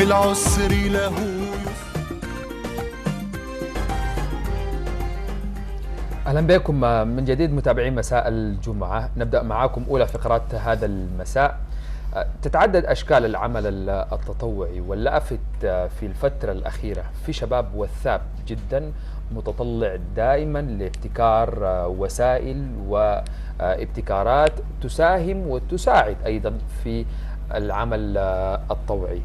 العسر له. أهلا بكم من جديد متابعين مساء الجمعة. نبدأ معاكم أولى فقرات هذا المساء. تتعدد أشكال العمل التطوعي واللافت في الفترة الأخيرة في شباب وثاب جدا متطلع دائما لابتكار وسائل وابتكارات تساهم وتساعد أيضا في العمل الطوعي.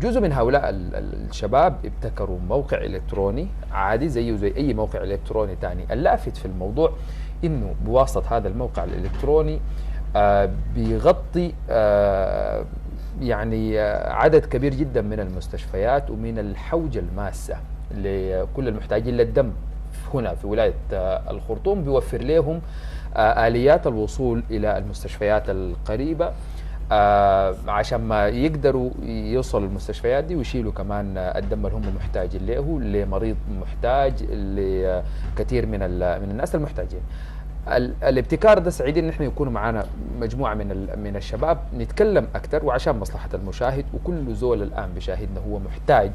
جزء من هؤلاء الشباب ابتكروا موقع إلكتروني عادي زيه زي أي موقع إلكتروني تاني. اللافت في الموضوع إنه بواسطة هذا الموقع الإلكتروني بيغطي يعني عدد كبير جدا من المستشفيات ومن الحوجة الماسة لكل المحتاجين للدم هنا في ولاية الخرطوم. بيوفر لهم آليات الوصول إلى المستشفيات القريبة عشان ما يقدروا يوصلوا المستشفيات دي ويشيلوا كمان الدم اللي هم محتاجين له لمريض محتاج لكثير من الناس المحتاجين. الابتكار ده سعيدين ان احنا يكونوا معنا مجموعه من الشباب نتكلم اكثر وعشان مصلحه المشاهد وكل زول الان بيشاهدنا هو محتاج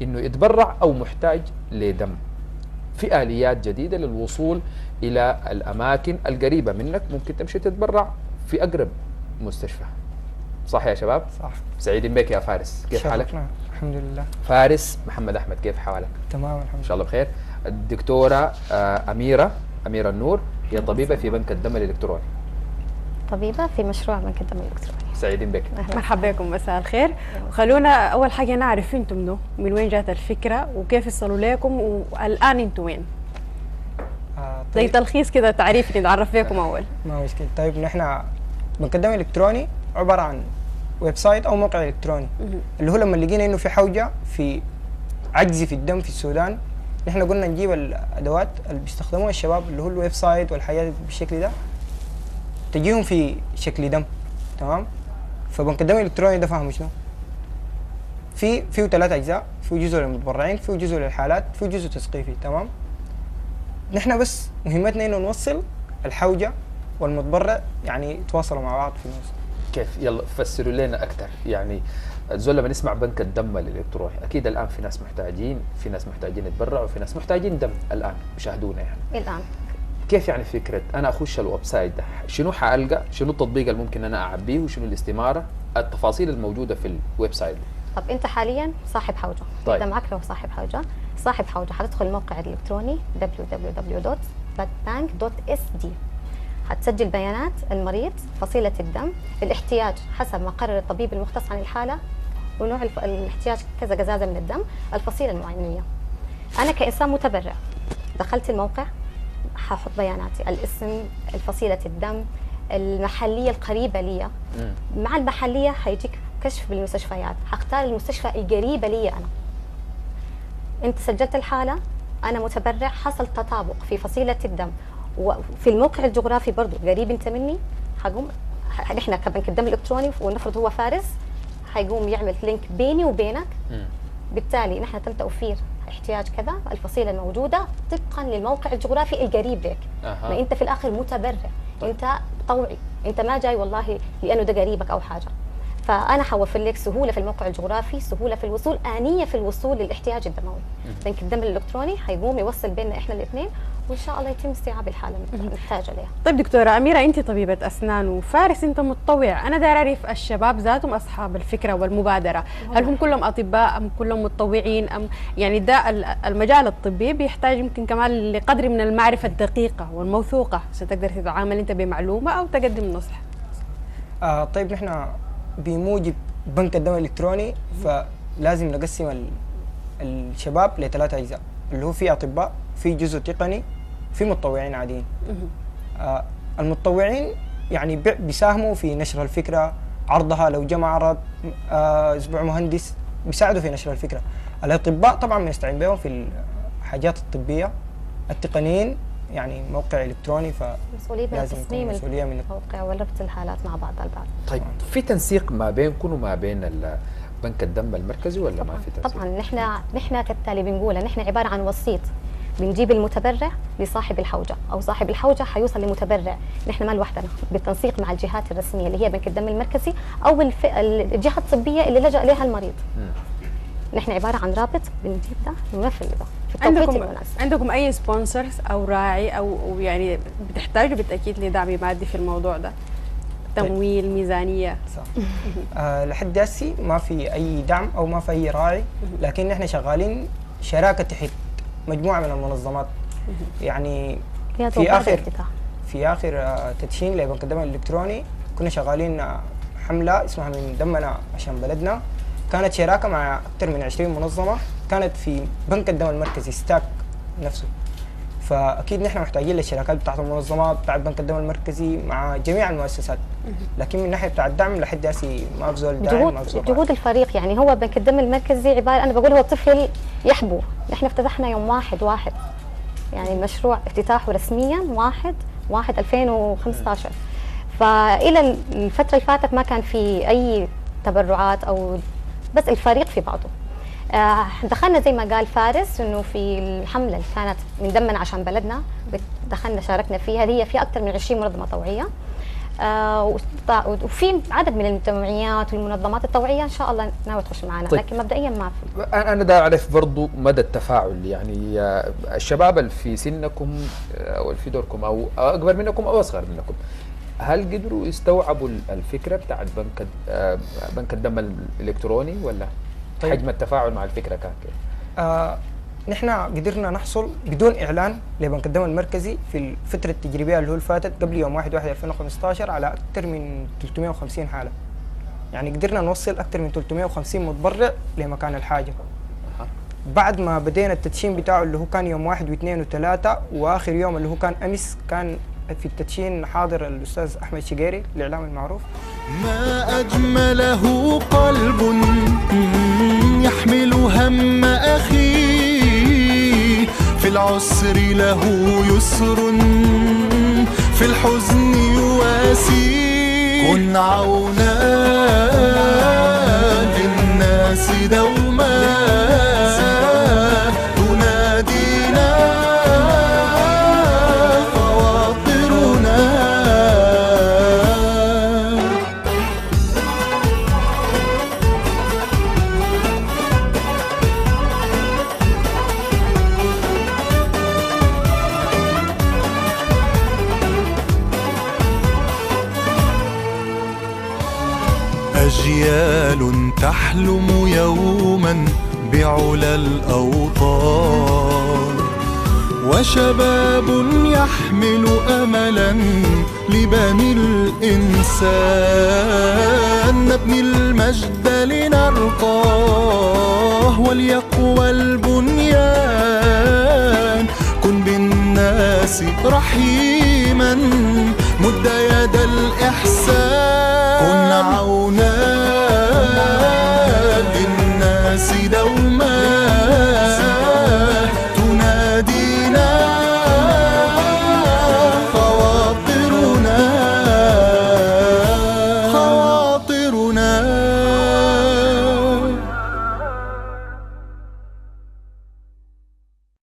انه يتبرع او محتاج لدم. في اليات جديده للوصول الى الاماكن القريبه منك، ممكن تمشي تتبرع في اقرب مستشفى. صح يا شباب؟ صح. سعيدين بك يا فارس، كيف حالك؟ الحمد لله. فارس محمد احمد، كيف حالك؟ تمام الحمد لله. ان شاء الله بخير. الدكتوره اميره النور هي طبيبه في بنك الدم الالكتروني. طبيبه في مشروع بنك الدم الالكتروني. سعيدين بك. مرحبا بكم، مساء الخير. خلونا اول حاجه نعرف انتم منو، من وين جات الفكره وكيف وصلوا لكم والان انتم وين؟ طيب. زي تلخيص كده تعريف نتعرف بكم اول. ما مشكله. طيب نحن بنك الدم الالكتروني عباره عن ويب سايت او موقع الكتروني اللي هو لما لقينا انه في حوجه في عجز في الدم في السودان، نحن قلنا نجيب الادوات اللي بيستخدموها الشباب اللي هو الويب سايت والحاجات بالشكل ده تجيهم في شكل دم. تمام. فبنك الدم الالكتروني ده فاهم شنو؟ فيه 3 اجزاء، فيه جزء للمتبرعين، فيه جزء للحالات، فيه جزء تثقيفي. تمام. نحن بس مهمتنا انه نوصل الحوجه والمتبرع يعني يتواصلوا مع بعض في النص. كيف؟ يلا فسروا لنا اكثر. يعني الزول لما نسمع بنك الدم الالكتروني اكيد الان في ناس محتاجين، في ناس محتاجين يتبرعوا، وفي ناس محتاجين دم الان بيشاهدونا. يعني الان كيف يعني فكره انا اخش الويب سايت ده، شنو حالقى، شنو التطبيق اللي ممكن انا اعبيه، وشنو الاستماره، التفاصيل الموجوده في الويب سايت. طب انت حاليا صاحب حوجه. طيب. اذا معك لو صاحب حوجه حتدخل الموقع الالكتروني www.bloodbank.sd، حتسجل بيانات المريض، فصيله الدم، الاحتياج حسب ما قرر الطبيب المختص عن الحاله، ونوع الاحتياج كذا قزازه من الدم، الفصيله المعينيه. انا كانسان متبرع دخلت الموقع حاحط بياناتي، الاسم، الفصيله الدم، المحليه القريبه لي. مع المحليه حيجيك كشف بالمستشفيات، حختار المستشفى القريبه لي انا. انت سجلت الحاله، انا متبرع، حصل تطابق في فصيله الدم وفي الموقع الجغرافي برضو قريب انت مني، حقوم نحن كبنك الدم الالكتروني ونفرض هو فارس، حيقوم يعمل لينك بيني وبينك. بالتالي نحن تم توفير احتياج كذا، الفصيله الموجوده طبقا للموقع الجغرافي القريب لك. ما انت في الاخر متبرع، انت طوعي، انت ما جاي والله لانه ده قريبك او حاجه. فانا حوفر لك سهوله في الموقع الجغرافي، سهوله في الوصول، انيه في الوصول للاحتياج الدموي. بنك الدم الالكتروني حيقوم يوصل بيننا احنا الاثنين، وان شاء الله يتم استيعاب الحاله المحتاجه لها. طيب دكتوره اميره، انت طبيبه اسنان وفارس انت متطوع، انا داير اعرف الشباب ذاتهم اصحاب الفكره والمبادره، هل هم كلهم اطباء ام كلهم متطوعين ام يعني ده المجال الطبي بيحتاج يمكن كمان لقدر من المعرفه الدقيقه والموثوقه، ستقدر تتعامل انت بمعلومه او تقدم نصح. طيب نحن بموجب بنك الدم الالكتروني فلازم نقسم الشباب ل3 اجزاء، اللي هو في اطباء، في جزء تقني، في متطوعين عاديين. المتطوعين يعني بيساهموا في نشر الفكره، عرضها، لو جاء معرض، اسبوع مهندس، بيساعدوا في نشر الفكره. الاطباء طبعا بنستعين بهم في الحاجات الطبيه. التقنيين يعني موقع الكتروني مسؤوليه من تصميم الموقع وربط الحالات مع بعض البعض. طيب في تنسيق ما بينكم وما بين بنك الدم المركزي ولا ما في تنسيق؟ طبعا نحن كالتالي بنقول نحن عباره عن وسيط، بنجيب المتبرع لصاحب الحوجه، او صاحب الحوجه حيوصل لمتبرع. نحن ما لوحدنا، بالتنسيق مع الجهات الرسميه اللي هي بنك الدم المركزي او الجهه الطبيه اللي لجأ لها المريض. نحن عباره عن رابط بنجيب ده ونوفر ده في التوقيت المناسب. عندكم اي سبونسرز او راعي او يعني بتحتاجوا بالتاكيد لدعم مادي في الموضوع ده؟ تمويل، ميزانيه؟ صح. لحد هسي ما في اي دعم او ما في اي راعي، لكن نحن شغالين شراكه تحت مجموعه من المنظمات. يعني في اخر تدشين لبنك الدم الالكتروني كنا شغالين حمله اسمها من دمنا عشان بلدنا، كانت شراكه مع اكثر من 20 منظمه، كانت في بنك الدم المركزي ستاك نفسه. فاكيد نحن محتاجين للشراكات بتاعت المنظمات بتاعت بنك الدم المركزي مع جميع المؤسسات، لكن من ناحيه بتاع الدعم لحد هسه ما بزول داعم، ما بزول جهود الفريق. يعني هو بنك الدم المركزي عباره، انا بقول هو طفل يحبو. نحن افتتحنا يوم 1/1، يعني المشروع افتتاحه رسميا 1/1/2015. فالى الفتره اللي فاتت ما كان في اي تبرعات او بس الفريق في بعضه. دخلنا زي ما قال فارس انه في الحمله اللي كانت من دمنا عشان بلدنا، دخلنا شاركنا فيها، هي في اكثر من 20 منظمه طوعيه، وفي عدد من الجمعيات والمنظمات الطوعيه ان شاء الله ناوي تخش معنا. طيب. لكن مبدئيا ما في. انا دا اعرف برضو مدى التفاعل، يعني الشباب اللي في سنكم او في دوركم او اكبر منكم او اصغر منكم، هل قدروا يستوعبوا الفكره بتاعت بنك الدم الالكتروني ولا؟ طيب. حجم التفاعل مع الفكره كان كيف؟ نحن قدرنا نحصل بدون اعلان لبنك الدم المركزي في الفتره التجريبيه اللي هو فاتت قبل يوم 1/1/2015 على اكثر من 350 حاله. يعني قدرنا نوصل اكثر من 350 متبرع لمكان الحاجه. بعد ما بدينا التدشين بتاعه اللي هو كان يوم 1 و2 و3، واخر يوم اللي هو كان امس كان في التدشين حاضر الأستاذ أحمد شقيري الإعلام المعروف. ما أجمله قلب يحمل هم أخيه، في العسر له يسر، في الحزن يواسيه. كن عونا للناس دوما، أجيال تحلم يوما بعلى الأوطان، وشباب يحمل أملا لبني الإنسان. نبني المجد لنرقاه وليقوى البنيان. كن بالناس رحيما، مد يد الإحسان. كن عونا